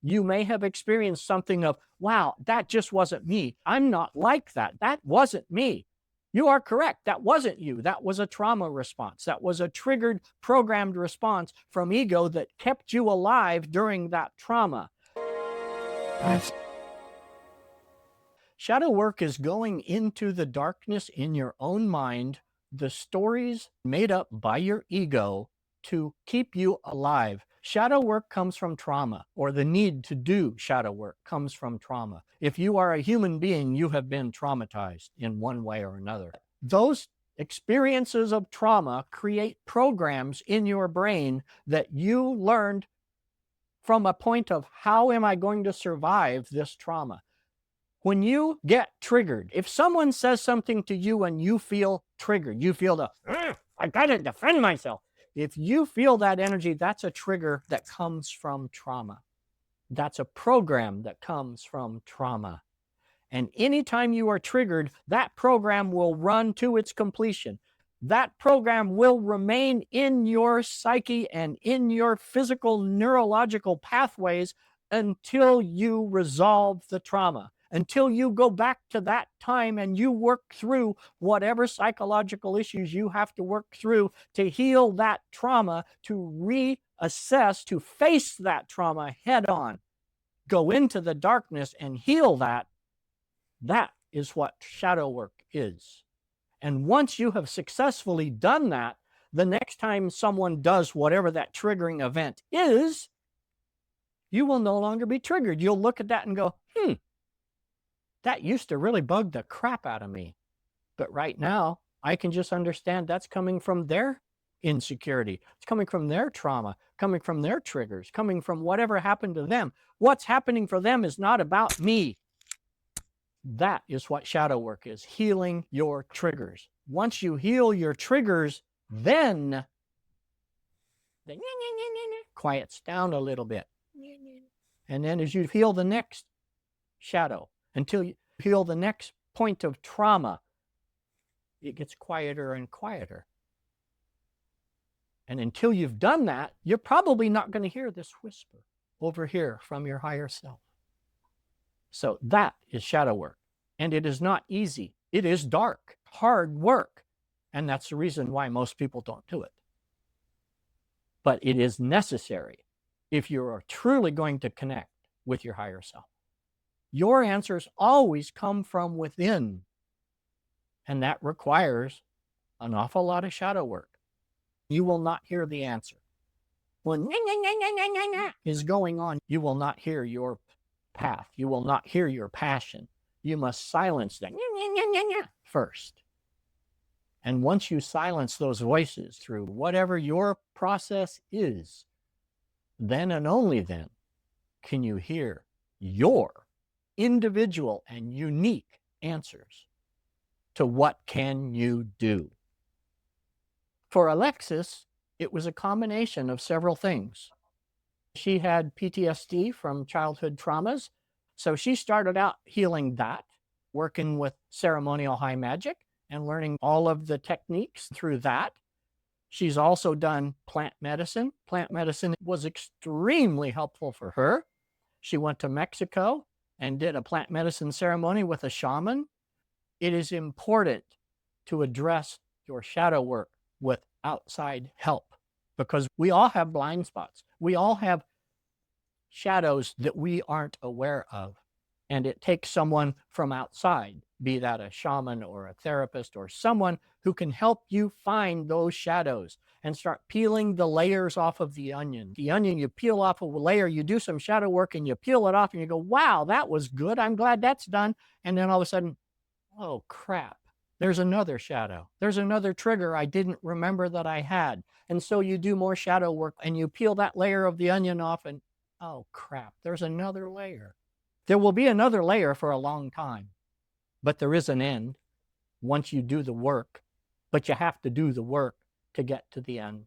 You may have experienced something of, wow, that just wasn't me. I'm not like that. That wasn't me. You are correct. That wasn't you. That was a trauma response. That was a triggered, programmed response from ego that kept you alive during that trauma. Shadow work is going into the darkness in your own mind, the stories made up by your ego to keep you alive. Shadow work comes from trauma, or the need to do shadow work comes from trauma. If you are a human being, you have been traumatized in one way or another. Those experiences of trauma create programs in your brain that you learned from a point of, how am I going to survive this trauma? When you get triggered, if someone says something to you and you feel triggered, you feel the, I gotta defend myself. If you feel that energy, that's a trigger that comes from trauma. That's a program that comes from trauma. And anytime you are triggered, that program will run to its completion. That program will remain in your psyche and in your physical neurological pathways until you resolve the trauma, until you go back to that time and you work through whatever psychological issues you have to work through to heal that trauma, to reassess, to face that trauma head on, go into the darkness and heal that. That is what shadow work is. And once you have successfully done that, the next time someone does whatever that triggering event is, you will no longer be triggered. You'll look at that and go, that used to really bug the crap out of me. But right now, I can just understand that's coming from their insecurity. It's coming from their trauma, coming from their triggers, coming from whatever happened to them. What's happening for them is not about me. That is what shadow work is, healing your triggers. Once you heal your triggers, then the quiets down a little bit. And then as you heal the next shadow, until you heal the next point of trauma, it gets quieter and quieter. And until you've done that, you're probably not going to hear this whisper over here from your higher self. So that is shadow work. And it is not easy. It is dark, hard work. And that's the reason why most people don't do it. But it is necessary if you are truly going to connect with your higher self. Your answers always come from within. And that requires an awful lot of shadow work. You will not hear the answer. When is going on, you will not hear your path. You will not hear your passion. You must silence that first. And once you silence those voices through whatever your process is, then and only then can you hear your individual and unique answers to what can you do. For Alexus, it was a combination of several things. She had PTSD from childhood traumas, so she started out healing that, working with ceremonial high magic and learning all of the techniques through that. She's also done plant medicine. Plant medicine was extremely helpful for her. She went to Mexico and did a plant medicine ceremony with a shaman. It is important to address your shadow work with outside help because we all have blind spots. We all have shadows that we aren't aware of. And it takes someone from outside, be that a shaman or a therapist or someone who can help you find those shadows and start peeling the layers off of the onion. The onion, you peel off a layer, you do some shadow work and you peel it off and you go, wow, that was good. I'm glad that's done. And then all of a sudden, oh crap, there's another shadow. There's another trigger I didn't remember that I had. And so you do more shadow work and you peel that layer of the onion off and oh crap, there's another layer. There will be another layer for a long time, but there is an end once you do the work, but you have to do the work to get to the end.